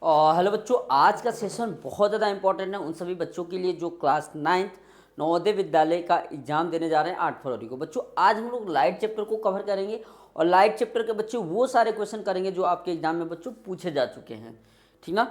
Hello बच्चों, आज का सेशन बहुत ज़्यादा इंपॉर्टेंट है उन सभी बच्चों के लिए जो क्लास 9th नवोदय विद्यालय का एग्जाम देने जा रहे हैं 8 फरवरी को। बच्चों आज हम लोग लाइट चैप्टर को कवर करेंगे और लाइट चैप्टर के बच्चे वो सारे क्वेश्चन करेंगे जो आपके एग्जाम में बच्चों पूछे जा चुके हैं। ठीक ना।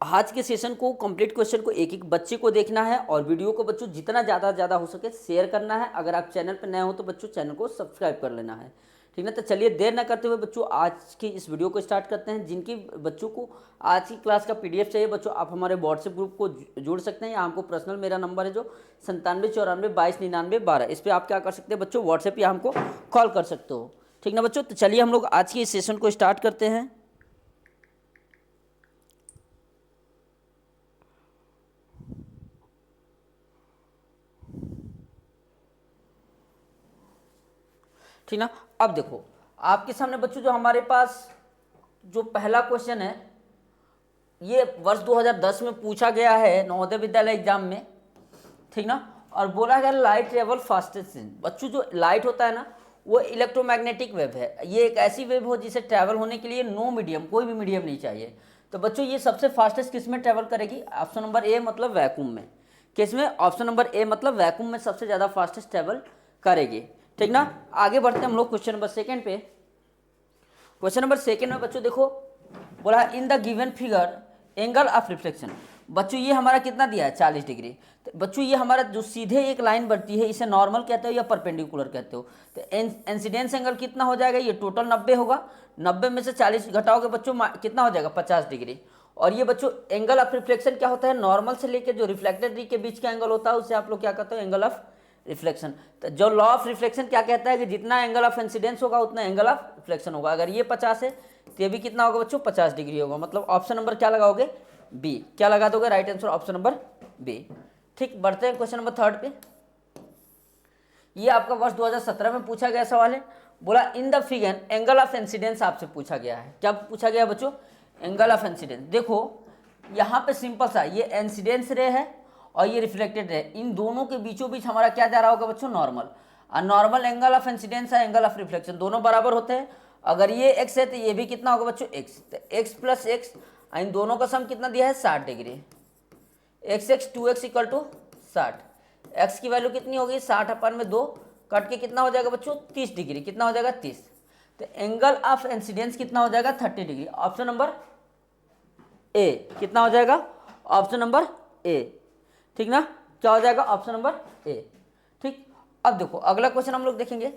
आज के सेशन को कंप्लीट क्वेश्चन को एक एक बच्चे को देखना है और वीडियो को बच्चों जितना ज़्यादा हो सके शेयर करना है। अगर आप चैनल पर नए हो तो बच्चों चैनल को सब्सक्राइब कर लेना है। ठीक ना। तो चलिए देर ना करते हुए बच्चों आज की इस वीडियो को स्टार्ट करते हैं। जिनकी बच्चों को आज की क्लास का पीडीएफ चाहिए बच्चों, आप हमारे व्हाट्सएप ग्रुप को जुड़ सकते हैं या हमको पर्सनल मेरा नंबर है जो 9794229912, इस पर आप क्या कर सकते हैं बच्चों, व्हाट्सएप या हमको कॉल कर सकते हो। ठीक ना बच्चों। तो चलिए हम लोग आज की इस सेशन को स्टार्ट करते हैं। ठीक ना। अब देखो आपके सामने बच्चों जो हमारे पास जो पहला क्वेश्चन है ये वर्ष 2010 में पूछा गया है नवोदय विद्यालय एग्जाम में। ठीक ना। और बोला गया लाइट ट्रेवल फास्टेस्ट इन। बच्चों जो लाइट होता है ना वो इलेक्ट्रोमैग्नेटिक वेव है। ये एक ऐसी वेव हो जिसे ट्रैवल होने के लिए नो मीडियम, कोई भी मीडियम नहीं चाहिए। तो बच्चों ये सबसे फास्टेस्ट किस में ट्रैवल करेगी? ऑप्शन नंबर ए मतलब वैक्यूम में। किस में? ऑप्शन नंबर ए मतलब वैक्यूम में सबसे ज़्यादा फास्टेस्ट ट्रैवल करेगी। ठीक ना। आगे बढ़ते हैं हम लोग क्वेश्चन नंबर सेकेंड पे। क्वेश्चन नंबर सेकेंड में बच्चों देखो बोला in the given figure angle of reflection. बच्चों ये हमारा कितना दिया है? 40 डिग्री। तो बच्चों ये हमारा जो सीधे एक लाइन बढ़ती है इसे नॉर्मल कहते हो या परपेंडिकुलर कहते हो? तो इंसिडेंस एंगल कितना हो जाएगा? ये टोटल 90 होगा। 90 में से 40 घटाओगे बच्चों कितना हो जाएगा? 50 डिग्री। और ये बच्चों एंगल ऑफ रिफ्लेक्शन क्या होता है? नॉर्मल से लेकर जो रिफ्लेक्टेड रे के बीच का एंगल होता है उसे आप लोग क्या कहते हो? Angle of reflection. तो जो लॉ ऑफ रिफ्लेक्शन क्या कहता है कि जितना एंगल ऑफ इंसिडेंस होगा उतना एंगल ऑफ रिफ्लेक्शन होगा। अगर ये 50 है तो ये भी कितना होगा बच्चों? 50 डिग्री होगा। मतलब ऑप्शन नंबर क्या लगाओगे? बी। क्या लगा दोगे? Right answer option number B. ठीक, बढ़ते हैं क्वेश्चन नंबर थर्ड पे। ये आपका वर्ष 2017 में पूछा गया सवाल है। बोला in the figure angle of incidence आपसे पूछा गया है। क्या पूछा गया बच्चों? Angle of incidence. देखो यहाँ पे सिंपल सा ये इंसिडेंस रे है और ये रिफ्लेक्टेड रे, इन दोनों के बीचों बीच हमारा क्या जा रहा होगा बच्चों? नॉर्मल। और नॉर्मल एंगल ऑफ इंसिडेंस है, एंगल ऑफ रिफ्लेक्शन दोनों बराबर होते हैं। अगर ये एक्स है तो ये भी कितना होगा बच्चों? एक्स। तो एक्स प्लस एक्स, इन दोनों का सम कितना दिया है? 60 degree. X x 2x equal to 60। X की वैल्यू कितनी होगी? 60 अपन में 2 कट के कितना हो जाएगा बच्चों? 30 डिग्री। कितना हो जाएगा? 30। तो एंगल ऑफ इंसिडेंस कितना हो जाएगा? 30 डिग्री। ऑप्शन नंबर ए। कितना हो जाएगा? ऑप्शन नंबर ए। ठीक ना। क्या हो जाएगा? ऑप्शन नंबर ए। ठीक। अब देखो अगला क्वेश्चन हम लोग देखेंगे।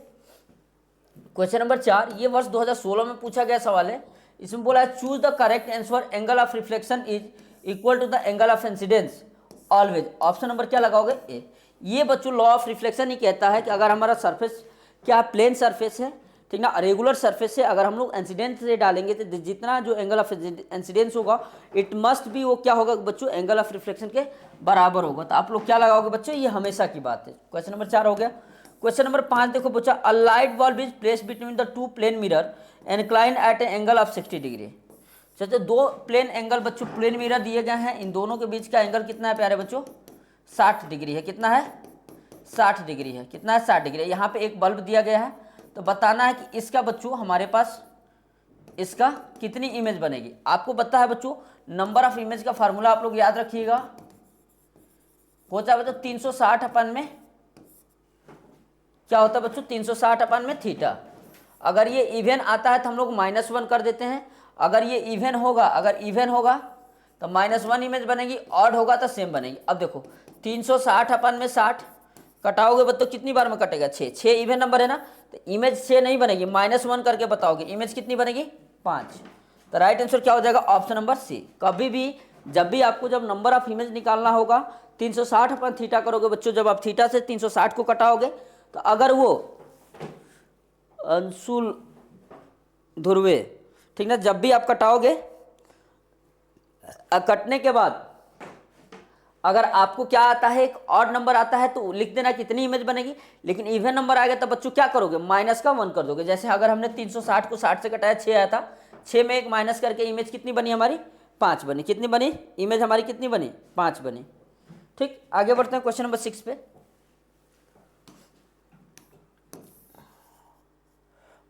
क्वेश्चन नंबर 4 ये वर्ष 2016 में पूछा गया सवाल है। इसमें बोला है choose the correct answer angle of reflection is equal to the angle of incidence always. Option number क्या लगाओगे? ए। ये बच्चों लॉ ऑफ रिफ्लेक्शन ही कहता है कि अगर हमारा सरफेस क्या प्लेन सरफेस है, ठीक ना, रेगुलर सरफेस से अगर हम लोग इंसिडेंस से डालेंगे तो जितना जो एंगल ऑफ इंसिडेंस होगा इट मस्ट भी वो क्या होगा बच्चों? एंगल ऑफ रिफ्लेक्शन के बराबर होगा। तो आप लोग क्या लगाओगे बच्चों? ये हमेशा की बात है। क्वेश्चन नंबर 4 हो गया। क्वेश्चन नंबर 5 देखो बच्चा a light bulb is place between the two plane mirror incline at a angle of 60 डिग्री। तो दो प्लेन एंगल बच्चों, प्लेन मिरर दिए गए हैं, इन दोनों के बीच का एंगल कितना है प्यारे बच्चों? 60 डिग्री है। कितना है? 60 डिग्री है। कितना है? 60 डिग्री। यहाँ पे एक बल्ब दिया गया है तो बताना है कि इसका बच्चों हमारे पास इसका कितनी इमेज बनेगी। आपको पता है बच्चों नंबर ऑफ इमेज का फार्मूला आप लोग याद रखिएगा, होता है बच्चों 360 अपन में क्या होता है बच्चों? 360 अपन में थीटा। अगर ये इवन आता है तो हम लोग -1 कर देते हैं। अगर ये इवन होगा, अगर इवन होगा तो -1 इमेज बनेगी, ऑड होगा तो सेम बनेगी। अब देखो 360 अपन में 60 कटाओगे बच्चों कितनी बार में कटेगा? 6। 6 इवन नंबर है ना, तो इमेज 6 नहीं बनेगी, -1 करके बताओगे इमेज कितनी बनेगी? 5। तो राइट आंसर क्या हो जाएगा? Option number C. कभी भी जब भी आपको जब नंबर ऑफ इमेज निकालना होगा 360 अपन थीटा करोगे बच्चों, जब आप थीटा से 360 को कटाओगे तो अगर वो अंशुल ध्रुवे, ठीक ना, जब भी आप कटाओगे कटने के बाद अगर आपको क्या आता है? एक ऑड नंबर आता है तो लिख देना कितनी इमेज बनेगी। लेकिन इवन नंबर आएगा तो बच्चों क्या करोगे? -1 कर दोगे। जैसे अगर हमने 360 को 60 से कटाया 6 आया था, 6 में एक माइनस करके इमेज कितनी बनी हमारी? 5 बनी। कितनी बनी? इमेज हमारी कितनी बनी? 5 बनी। ठीक, आगे बढ़ते हैं क्वेश्चन नंबर 6 पे।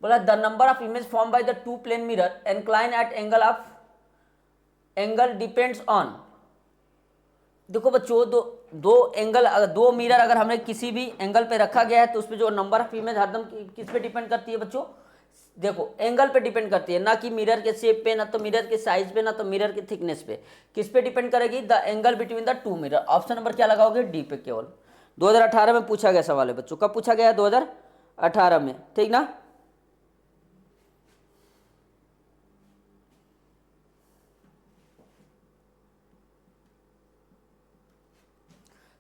बोला the number of image form by the two plane mirror incline at angle of angle depends on, देखो बच्चों दो एंगल, दो मिरर अगर हमने किसी भी एंगल पे रखा गया है तो उस पर जो नंबर ऑफ इमेज हरदम किस पे डिपेंड करती है बच्चों, देखो एंगल पे डिपेंड करती है, ना कि मिरर के शेप पे, ना तो मिरर के साइज पे, ना तो मिरर के थिकनेस पे। किस पे डिपेंड करेगी, the angle between the to mirror. Option number क्या लगाओगे, डी पे केवल। 2018 में पूछा गया सवाल है बच्चों, कब पूछा गया, 2018 में, ठीक ना।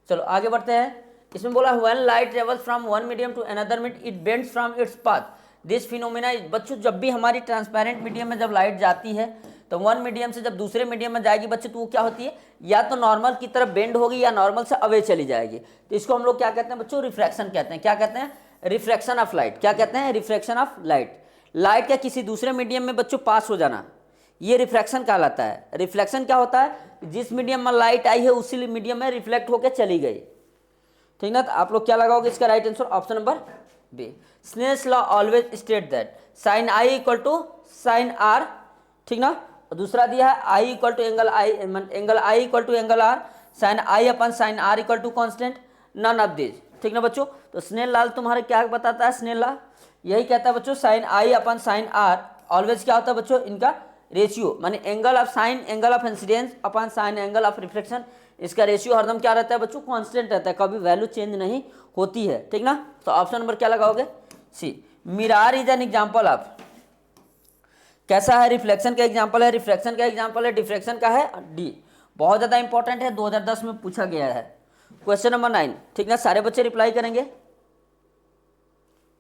चलो आगे बढ़ते हैं। इसमें बोला when light travels from one medium to another medium it bends from its path, this phenomena. बच्चों जब भी हमारी ट्रांसपेरेंट मीडियम में जब लाइट जाती है तो वन मीडियम से जब दूसरे मीडियम में जाएगी बच्चों, तो वो क्या होती है, या तो नॉर्मल की तरफ बेंड होगी या नॉर्मल से अवे चली जाएगी। तो इसको हम लोग क्या कहते हैं बच्चों, रिफ्रैक्शन कहते हैं। क्या कहते हैं, रिफ्रैक्शन ऑफ लाइट। क्या कहते हैं, रिफ्रैक्शन ऑफ लाइट। लाइट का किसी दूसरे मीडियम में बच्चों पास हो जाना, ये रिफ्रैक्शन कहलाता है। रिफ्लेक्शन क्या होता है, जिस मीडियम में लाइट आई है उसी मीडियम में रिफ्लेक्ट होकर चली गई, ठीक ना। तो आप लोग क्या लगाओगे, इसका right answer option number B. Snell's law always state that sine i equal to sine r, ठीक ना। और दूसरा दिया है i equal to angle i, angle i equal to angle r, sine i upon sine r equal to constant, none of this, ठीक ना बच्चों। तो स्नेल लॉ तुम्हारे क्या बताता है, स्नेल लॉ यही कहता है बच्चों, sine i upon sine r always क्या होता है बच्चों, इनका रेशियो, माने angle of sine angle of incidence upon sine angle of reflection, इसका रेशियो हरदम क्या रहता है बच्चों, कांस्टेंट रहता है, कभी वैल्यू चेंज नहीं होती है, ठीक ना। तो ऑप्शन नंबर क्या लगाओगे, C. Mirror is an example of, कैसा है, रिफ्लेक्शन का एग्जांपल है, रिफ्लेक्शन का एग्जांपल है, डिफ्रेक्शन का है, डी। बहुत ज़्यादा इंपॉर्टेंट है, 2010 में पूछा गया है। क्वेश्चन नंबर 9, ठीक ना, सारे बच्चे रिप्लाई करेंगे,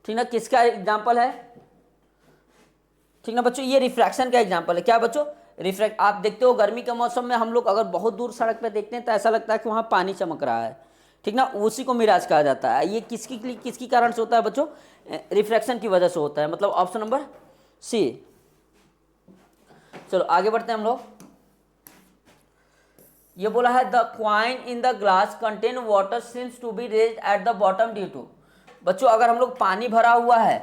ठीक ना। किसका एग्जाम्पल है, ठीक ना बच्चों, ये रिफ्रैक्शन का एग्जांपल है। क्या बच्चों, रिफ्रैक्ट। आप देखते हो गर्मी के मौसम में हम लोग अगर बहुत दूर सड़क पे देखते हैं तो ऐसा लगता है कि वहाँ पानी चमक रहा है, ठीक ना, उसी को मिराज कहा जाता है। ये किसकी कारण से होता है बच्चों, रिफ्रैक्शन की वजह से होता है, मतलब ऑप्शन नंबर सी। चलो आगे बढ़ते हैं हम लोग। ये बोला है the coin in the glass contain water seems to be raised at the bottom due to. बच्चों अगर हम लोग पानी भरा हुआ है,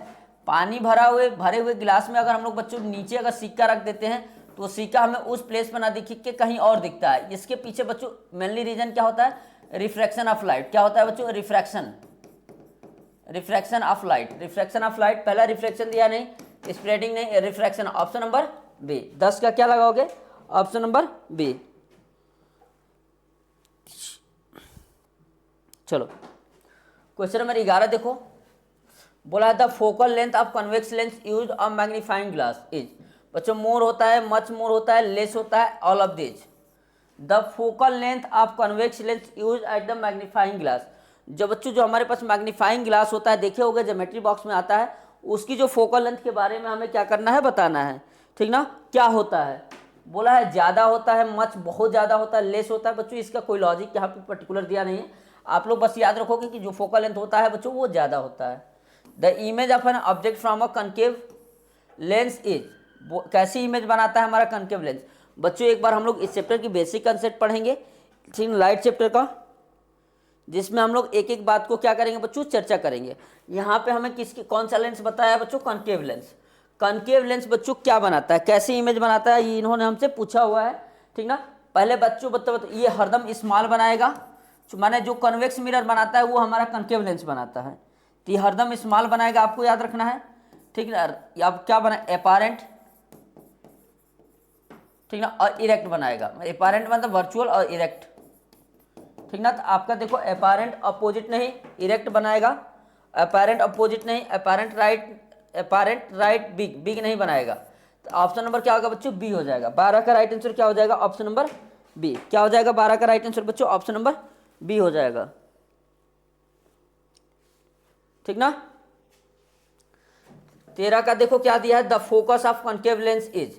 पानी भरे हुए गिलास में अगर हम लोग बच्चों नीचे अगर सिक्का रख देते हैं तो सिक्का हमें उस प्लेस पर ना दिख के कहीं और दिखता है। इसके पीछे बच्चों मेनली रीजन क्या होता है, रिफ्रैक्शन ऑफ लाइट। क्या होता है बच्चों, refraction of light. Refraction of light, पहला रिफ्रैक्शन दिया नहीं, स्प्रेडिंग नहीं, रिफ्रैक्शन। Option number B. 10 का क्या लगाओगे, ऑप्शन नंबर बी। चलो क्वेश्चन नंबर 11 देखो, बोला है the focal length of convex lens use of magnifying glass is. बच्चों मोर होता है, मच मोर होता है, लेस होता है, all of this. The focal length of convex lens use at the magnifying glass. जो बच्चों जो हमारे पास मैग्नीफाइंग ग्लास होता है, देखे होगे ज्योमेट्री बॉक्स में आता है, उसकी जो फोकल लेंथ के बारे में हमें क्या करना है, बताना है, ठीक ना। क्या होता है, बोला है ज़्यादा होता है, मच बहुत ज़्यादा होता है, लेस होता है। बच्चों इसका कोई लॉजिक यहाँ पे पर्टिकुलर दिया नहीं है, आप लोग बस याद रखोगे कि जो फोकल लेंथ होता है बच्चों वो ज़्यादा होता है। The image of an object from a concave lens is, कैसी इमेज बनाता है हमारा कनकेव लेंस। बच्चों एक बार हम लोग इस चैप्टर की बेसिक कंसेप्ट पढ़ेंगे, ठीक, लाइट चैप्टर का, जिसमें हम लोग एक एक बात को क्या करेंगे बच्चों, चर्चा करेंगे। यहाँ पे हमें किसकी कौन सा लेंस बताया बच्चों, कनकेव लेंस। कनकेव लेंस बच्चों क्या बनाता है, कैसी इमेज बनाता है, ये इन्होंने हमसे पूछा हुआ है, ठीक ना। पहले बच्चों ये हरदम स्मॉल बनाएगा, माने जो कन्वेक्स मिरर बनाता है वो हमारा कनकेव लेंस बनाता है, तो ये हरदम स्मॉल बनाएगा, आपको याद रखना है, ठीक ना। अब क्या बना, एपारेंट, ठीक ना, और इरेक्ट बनाएगा। एपारेंट मतलब वर्चुअल और इरेक्ट, ठीक ना। तो आपका देखो एपारेंट अपोजिट नहीं, इरेक्ट बनाएगा, एपारेंट अपोजिट नहीं, एपारेंट राइट बिग, बिग नहीं बनाएगा। तो ऑप्शन नंबर क्या होगा बच्चों, बी हो जाएगा। 12 का राइट आंसर क्या हो जाएगा, ऑप्शन नंबर बी। क्या हो जाएगा 12 का राइट आंसर बच्चों, ऑप्शन नंबर बी हो जाएगा, ठीक ना। 13 का देखो क्या दिया है, the focus of concave lens is,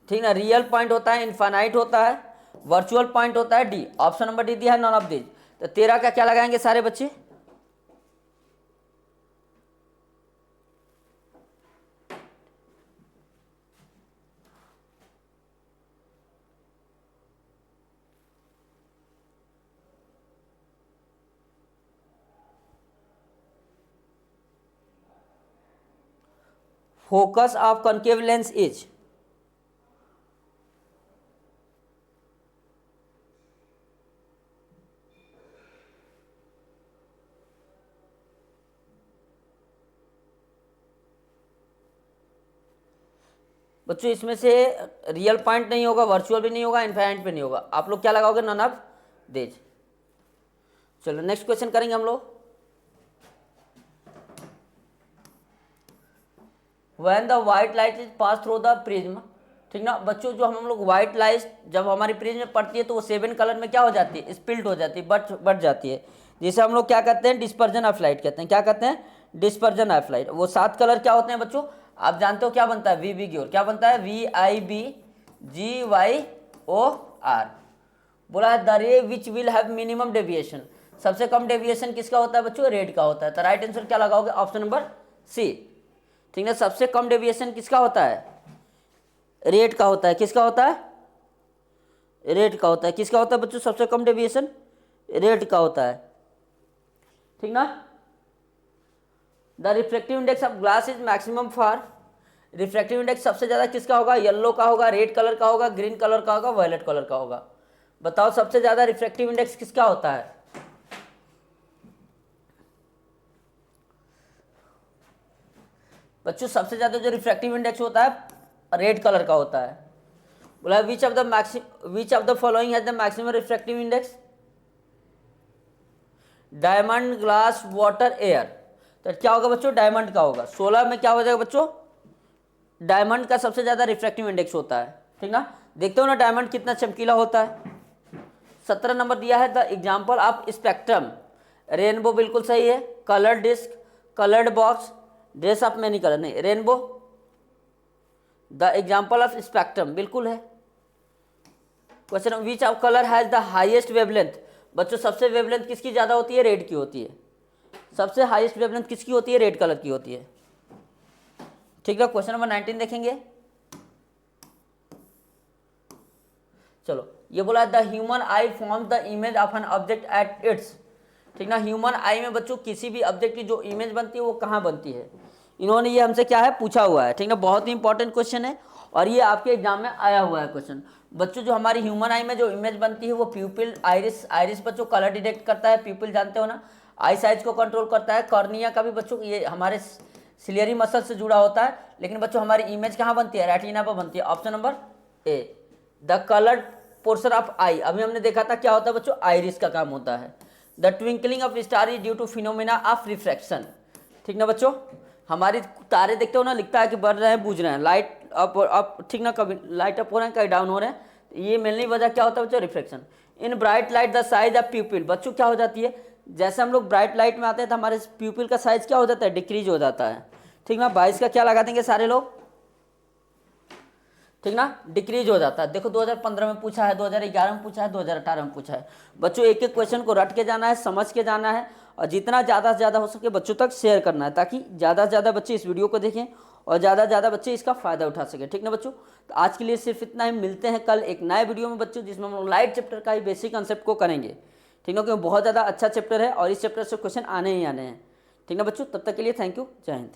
ठीक ना। रियल पॉइंट होता है, इनफाइनाइट होता है, वर्चुअल पॉइंट होता है, डी। ऑप्शन नंबर डी दिया है, नॉन ऑफ दिस। तो 13 का क्या लगाएंगे सारे बच्चे, focus of concave lens is, बच्चों इसमें से रियल पॉइंट नहीं होगा, वर्चुअल भी नहीं होगा, इनफाइनाइट भी नहीं होगा। आप लोग क्या लगाओगे? नन ऑफ देज। चलो नेक्स्ट क्वेश्चन करेंगे हम लोग। When the white light is pass through the prism, ठीक ना बच्चों, जो हम लोग व्हाइट लाइट जब हमारी प्रिज्म में पड़ती है तो वो 7 कलर में क्या हो जाती है? स्पिल्ट हो जाती है, बढ़ जाती है, जिसे हम लोग क्या कहते हैं? डिस्पर्जन ऑफ लाइट कहते हैं। क्या कहते हैं? Dispersion of light. वो 7 कलर क्या होते हैं बच्चों? आप जानते हो क्या बनता है? VIBGYOR. क्या बनता है? VIBGYOR। बोला है the ray which will have minimum deviation. सबसे कम डेविएशन किसका होता है बच्चों? रेड का होता है। तो राइट आंसर क्या लगाओगे? ऑप्शन नंबर सी, ठीक है। सबसे कम डेविएशन किसका होता है? रेड का होता है। किसका होता है? रेड का होता है। किसका होता है बच्चों सबसे कम डेविएशन? रेड का होता है, ठीक ना। The refractive index of glass is maximum for, refractive index सबसे ज्यादा किसका होगा? येलो का होगा, रेड कलर का होगा, ग्रीन कलर का होगा, वायलेट कलर का होगा। बताओ सबसे ज्यादा रिफ्रैक्टिव इंडेक्स किसका होता है? बच्चों सबसे ज्यादा जो रिफ्रैक्टिव इंडेक्स होता है रेड कलर का होता है। बोला which of the following has the maximum refractive index? Diamond, glass, water, air. तो क्या होगा बच्चों? डायमंड का होगा। 16 में क्या हो जाएगा बच्चों? डायमंड का सबसे ज्यादा रिफ्रैक्टिव इंडेक्स होता है, ठीक ना। देखते हो ना डायमंड कितना चमकीला होता है। 17 नंबर दिया है the example of spectrum. Rainbow बिल्कुल सही है। Coloured disc, coloured box, dress of many colour, नहीं, rainbow. The example of spectrum बिल्कुल है। Question which of colour has the highest wavelength. बच्चों सबसे वेवलेंथ किसकी ज्यादा होती है? रेड की होती है। सबसे हाईएस्ट वेवलेंथ किसकी होती है? रेड कलर की होती है, ठीक है। क्वेश्चन नंबर 19 देखेंगे। चलो ये बोला the human I form the image of an object at its, ठीक ना। ह्यूमन आई में बच्चों किसी भी ऑब्जेक्ट की जो इमेज बनती है वो कहाँ बनती है? इन्होंने ये हमसे क्या है पूछा हुआ है, ठीक ना। बहुत ही इंपॉर्टेंट क्वेश्चन है और ये आपके एग्जाम में आया हुआ है क्वेश्चन। बच्चों जो हमारी ह्यूमन आई में जो इमेज बनती है वो प्यूपिल, आइरिस बच्चों कलर डिटेक्ट करता है। प्यूपिल जानते हो ना, आई साइज को कंट्रोल करता है। कॉर्निया का भी बच्चों ये हमारे सिलियरी मसल से जुड़ा होता है। लेकिन बच्चों हमारी इमेज कहाँ बनती है? रेटिना पर बनती है। Option number A, the coloured portion of eye. अभी हमने देखा था क्या होता है बच्चों? आइरिस का काम होता है। The twinkling of star is due to phenomena of refraction, ठीक ना बच्चों। हमारी तारे देखते हो ना, लिखता है कि बढ़ रहे हैं, बुझ रहे हैं, लाइट अप, ठीक ना, कभी लाइट अप हो रहे हैं, कहीं डाउन हो रहे हैं। ये मेनली वजह क्या होता है बच्चों? Reflection. In bright light the size of प्यूपिल, बच्चों क्या हो जाती है? जैसे हम लोग ब्राइट लाइट में आते हैं तो हमारे प्यूपिल का साइज क्या हो जाता है? डिक्रीज हो जाता है, ठीक ना। 22 का क्या लगा देंगे सारे लोग, ठीक ना, डिक्रीज हो जाता है। देखो 2015 में पूछा है, 2011 में पूछा है, 2018 में पूछा है। बच्चों एक एक क्वेश्चन को रट के जाना है, समझ के जाना है और जितना ज़्यादा से ज़्यादा हो सके बच्चों तक शेयर करना है, ताकि ज़्यादा से ज़्यादा बच्चे इस वीडियो को देखें और ज़्यादा से ज़्यादा बच्चे इसका फ़ायदा उठा सके, ठीक ना बच्चों। तो आज के लिए सिर्फ इतना ही। मिलते हैं कल एक नए वीडियो में बच्चों, जिसमें हम लोग लाइट चैप्टर का ही बेसिक कंसेप्ट को करेंगे, ठीक ना, क्योंकि बहुत ज़्यादा अच्छा चैप्टर है और इस चैप्टर से क्वेश्चन आने ही आने हैं, ठीक ना बच्चों। तब तक के लिए थैंक यू, जय हिंद।